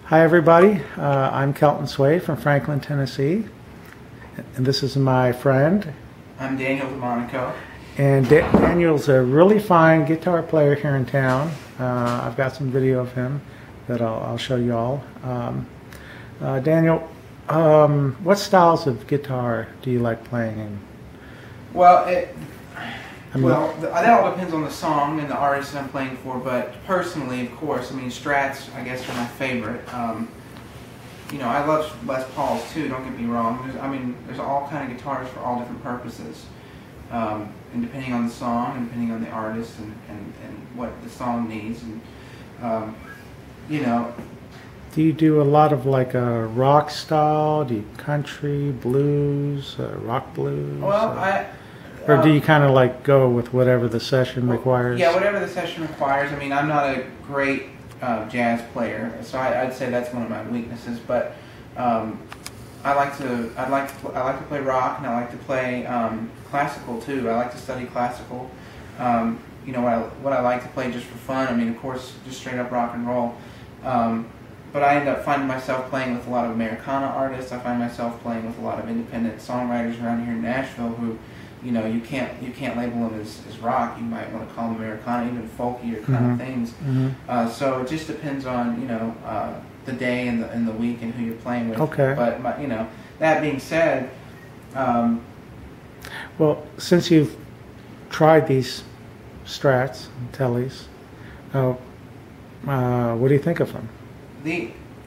Hi everybody, I'm Kelton Swade from Franklin, Tennessee, and this is my friend. I'm Daniel DeMonico. And Daniel's a really fine guitar player here in town. I've got some video of him that I'll show you all. Daniel, what styles of guitar do you like playing in? Well, that all depends on the song and the artist that I'm playing for, but personally, of course, I mean, Strats, I guess, are my favorite. You know, I love Les Pauls too, don't get me wrong. There's all kind of guitars for all different purposes. And depending on the song, and depending on the artist, and what the song needs, and, you know. Do you do a lot of like a rock style? Do you country, blues, rock blues? Well, or do you kind of like go with whatever the session requires? Yeah, whatever the session requires. I mean, I'm not a great jazz player, so I'd say that's one of my weaknesses. But I like to play rock, and I like to play classical too. I like to study classical. You know, what I like to play just for fun. I mean, of course, just straight up rock and roll. But I end up finding myself playing with a lot of Americana artists. I find myself playing with a lot of independent songwriters around here in Nashville who, you know, you can't label them as rock. You might want to call them Americana, even folkier kind of things. So it just depends on, you know, the day and the week and who you're playing with. Okay. But you know, that being said, well, since you've tried these Strats and Tellys, what do you think of them?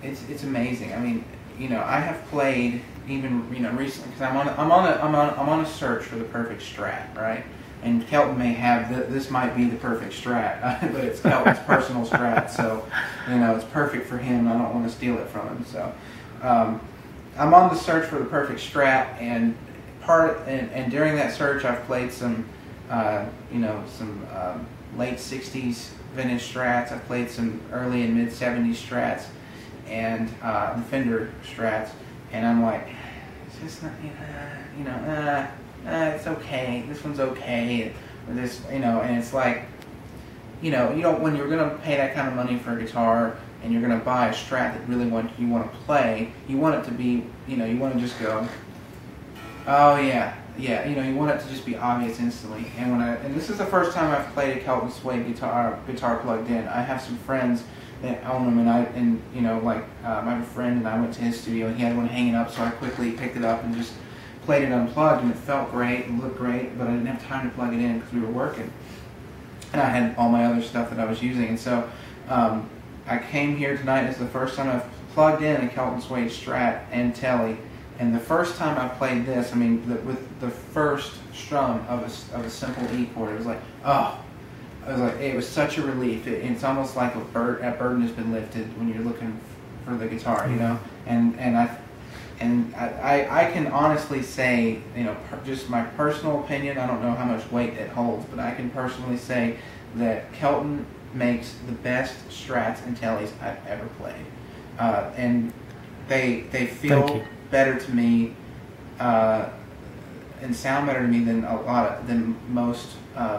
It's amazing. I mean, you know, I have played even, you know, recently, because I'm on a search for the perfect Strat, right? And Kelton may have this might be the perfect Strat, but it's Kelton's personal Strat, so you know it's perfect for him. I don't want to steal it from him, so I'm on the search for the perfect Strat, and during that search I've played some, you know, some late '60s vintage Strats. I've played some early and mid '70s Strats, and the Fender Strats, and I'm like, it's just not, you know, it's okay. This one's okay. Or this, you know, and it's like, you know, you don't, when you're gonna pay that kind of money for a guitar and you're gonna buy a Strat that really you want to play, you want it to be, you know, you want to just go, oh yeah, you know, you want it to just be obvious instantly. And this is the first time I've played a Kelton Swade guitar plugged in. I have some friends that own them, and you know, like I have a friend, and I went to his studio, and he had one hanging up, so I quickly picked it up and just played it unplugged, and it felt great and looked great, but I didn't have time to plug it in because we were working, and I had all my other stuff that I was using, and so I came here tonight. It's the first time I've plugged in a Kelton Swade Strat and Telly. And the first time I played this, I mean, with the first strum of a simple E chord, it was like, oh, I was like, it was such a relief. It's almost like a burden has been lifted when you're looking for the guitar, you know. And I can honestly say, you know, just my personal opinion. I don't know how much weight it holds, but I can personally say that Kelton makes the best Strats and Tellys I've ever played, and they feel better to me and sound better to me than most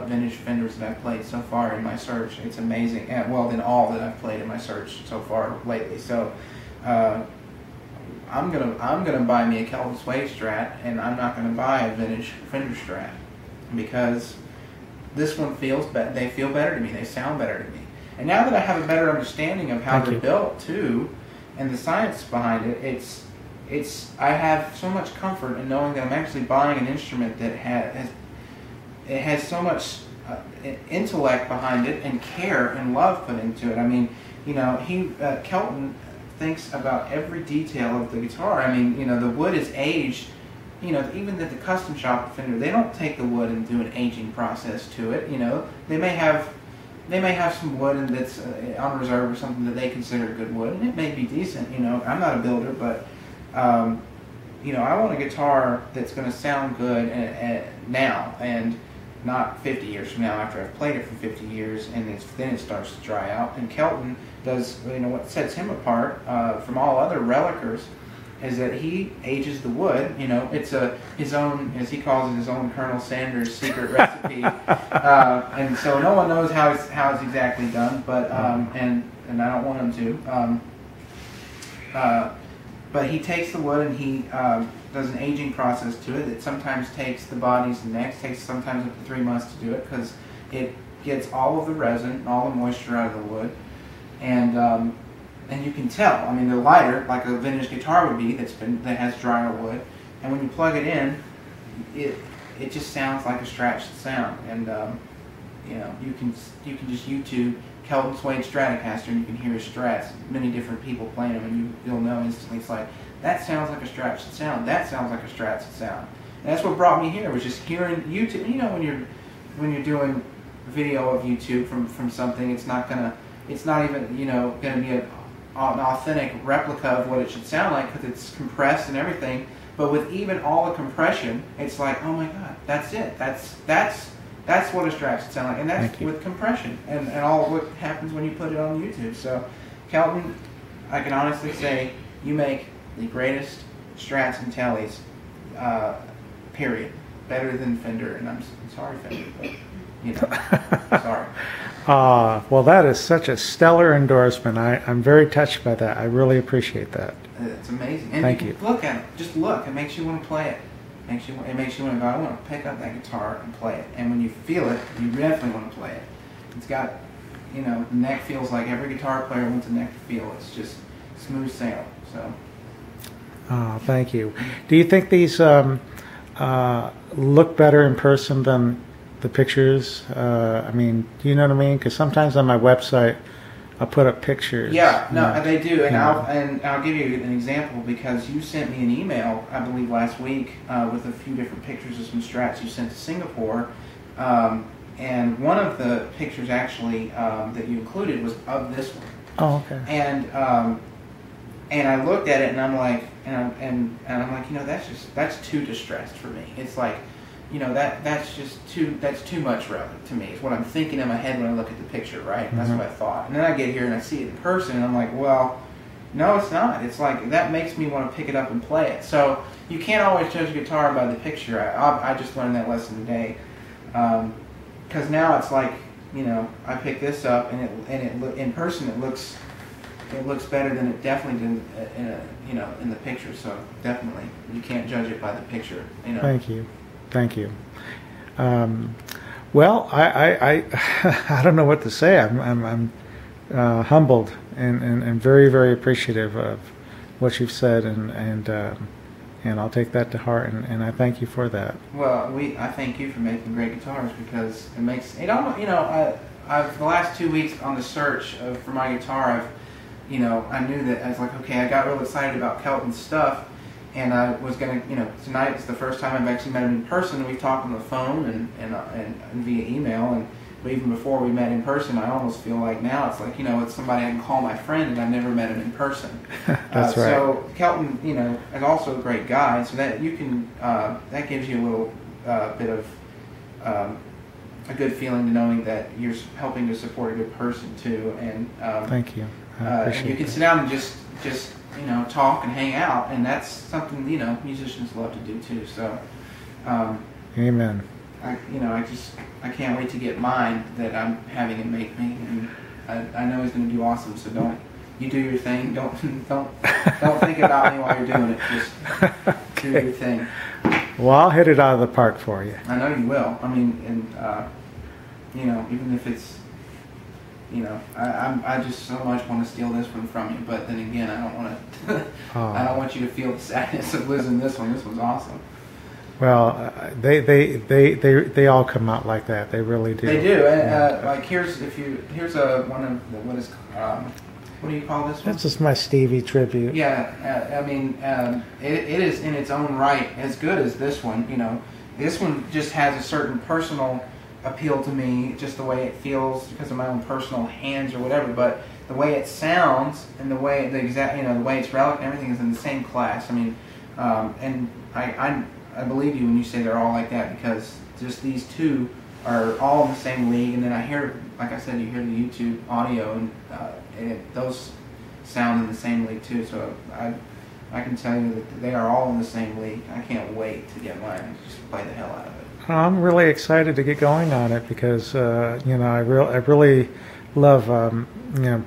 vintage Fenders that I've played so far in my search. It's amazing, and well, than all that I've played in my search so far lately. So I'm gonna buy me a Kelton Swade Strat, and I'm not gonna buy a vintage Fender Strat because this one they feel better to me. They sound better to me. And now that I have a better understanding of how they're built too, and the science behind it, I have so much comfort in knowing that I'm actually buying an instrument that has so much intellect behind it, and care and love put into it. I mean, you know, Kelton thinks about every detail of the guitar. I mean, you know, the wood is aged. You know, even at the custom shop at Fender, they don't take the wood and do an aging process to it. You know, they may have some wood that's on reserve or something that they consider good wood, and it may be decent. You know, I'm not a builder, but you know, I want a guitar that's going to sound good now, and not 50 years from now after I've played it for 50 years, and then it starts to dry out. And Kelton does, you know, what sets him apart from all other relicers is that he ages the wood. You know, it's his own, as he calls it, his own Colonel Sanders secret recipe, and so no one knows how it's exactly done. But and I don't want him to. but he takes the wood and he does an aging process to it. It sometimes takes the bodies and necks, takes sometimes up to 3 months to do it because it gets all of the resin and all the moisture out of the wood. And you can tell. I mean, the lighter, like a vintage guitar would be, that has drier wood, and when you plug it in, it just sounds like a scratched sound. And you know, you can just YouTube Kelton Swade Stratocaster and you can hear his strats. Many different people playing them, and you'll know instantly. It's like, that sounds like a scratched sound. That sounds like a scratched sound. And that's what brought me here, was just hearing YouTube. You know, when you're doing video of YouTube from something, it's not even, you know, gonna be an authentic replica of what it should sound like because it's compressed and everything. But with even all the compression, it's like, oh my God, that's it. That's what a Strat should sound like, and that's with compression and all what happens when you put it on YouTube. So, Kelton, I can honestly say you make the greatest Strats and Tellys, period. Better than Fender, and I'm sorry, Fender, but you know, sorry. Well, that is such a stellar endorsement. I'm very touched by that. I really appreciate that. It's amazing. And Thank you. Look at it. Just look. It makes you want to play it. It makes you want to go, I want to pick up that guitar and play it. And when you feel it, you definitely want to play it. It's got, you know, the neck feels like every guitar player wants a neck to feel. It's just smooth sailing. So. Thank you. Do you think these look better in person than the pictures? I mean, do you know what I mean? Because sometimes on my website, I'll put up pictures. Yeah, no, they do, and I'll give you an example because you sent me an email, I believe last week, with a few different pictures of some Strats you sent to Singapore, and one of the pictures actually that you included was of this one. Oh, okay. And I looked at it and I'm like, and I'm like, you know, that's too distressed for me. It's like, you know, that's too much relative to me. It's what I'm thinking in my head when I look at the picture, right? Mm-hmm. That's what I thought. And then I get here and I see it in person and I'm like, well, no, it's not. It's like, that makes me want to pick it up and play it. So you can't always judge a guitar by the picture. I just learned that lesson today. Because now it's like, you know, I pick this up and it in person it looks better than it definitely did in the picture. So definitely, you can't judge it by the picture. You know. Thank you. Well, I I don't know what to say. I'm humbled and very, very appreciative of what you've said, and I'll take that to heart, and I thank you for that. Well, I thank you for making great guitars because it makes it almost, you know, I've the last 2 weeks on the search for my guitar, I knew that I was like, okay, I got real excited about Kelton's stuff. And I was gonna, you know, tonight is the first time I've actually met him in person. We've talked on the phone and via email, but even before we met in person, I almost feel like now it's like, you know, it's somebody I can call my friend, and I've never met him in person. That's right. So Kelton, you know, is also a great guy. So that you can, that gives you a little bit of a good feeling to knowing that you're helping to support a good person too. And thank you. And you can sit down and just you know, talk and hang out, and that's something, you know, musicians love to do too. So, amen. I can't wait to get mine that I'm having him make me, and I know he's going to do awesome. So you do your thing. Don't think about me while you're doing it. Just do your thing. Well, I'll hit it out of the park for you. I know you will. I mean, and you know, even if it's, you know, I just so much want to steal this one from you, but then again, I don't want to. I don't want you to feel the sadness of losing this one. This one's awesome. Well, they all come out like that. They really do. They do. And like here's one of the, what do you call this one? That's just my Stevie tribute. Yeah, I mean, it is in its own right as good as this one. You know, this one just has a certain personal appeal to me, just the way it feels because of my own personal hands or whatever. But the way it sounds and the way the way it's relic and everything is in the same class. I mean, and I believe you when you say they're all like that, because just these two are all in the same league. And then I hear, like I said, you hear the YouTube audio, and those sound in the same league too. So I can tell you that they are all in the same league. I can't wait to get mine and just play the hell out of it. I'm really excited to get going on it because you know, I really love you know,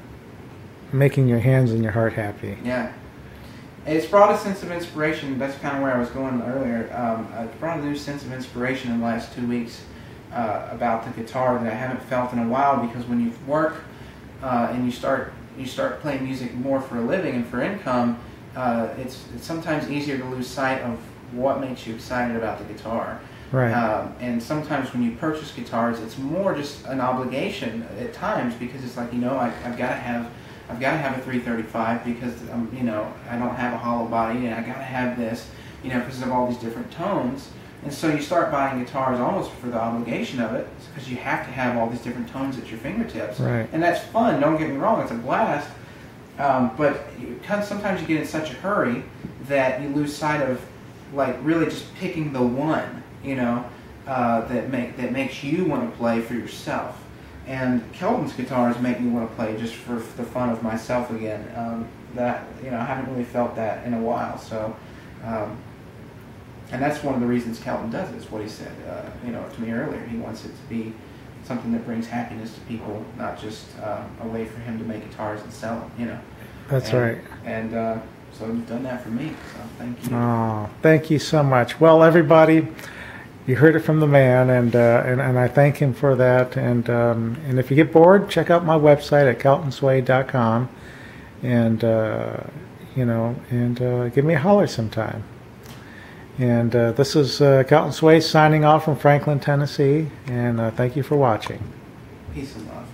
making your hands and your heart happy. Yeah. It's brought a sense of inspiration. That's kind of where I was going earlier. It's brought a new sense of inspiration in the last 2 weeks about the guitar that I haven't felt in a while. Because when you work and you start playing music more for a living and for income, it's sometimes easier to lose sight of what makes you excited about the guitar. Right. And sometimes when you purchase guitars, it's more just an obligation at times, because it's like, I've got to have a 335 because I don't have a hollow body, and I got to have this, because of all these different tones. And so you start buying guitars almost for the obligation of it, because you have to have all these different tones at your fingertips. Right. And that's fun. Don't get me wrong; it's a blast. But sometimes you get in such a hurry that you lose sight of, like, really just picking the one, that makes you want to play for yourself. And Kelton's guitars make me want to play just for the fun of myself again. I haven't really felt that in a while. So, and that's one of the reasons Kelton does it. Is what he said, to me earlier. He wants it to be something that brings happiness to people, not just a way for him to make guitars and sell them. That's right. And so you've done that for me. So thank you. Oh, thank you so much. Well, everybody, you heard it from the man, and I thank him for that. And if you get bored, check out my website at keltonswade.com, and give me a holler sometime. And this is Kelton Swade signing off from Franklin, Tennessee, and thank you for watching. Peace and love.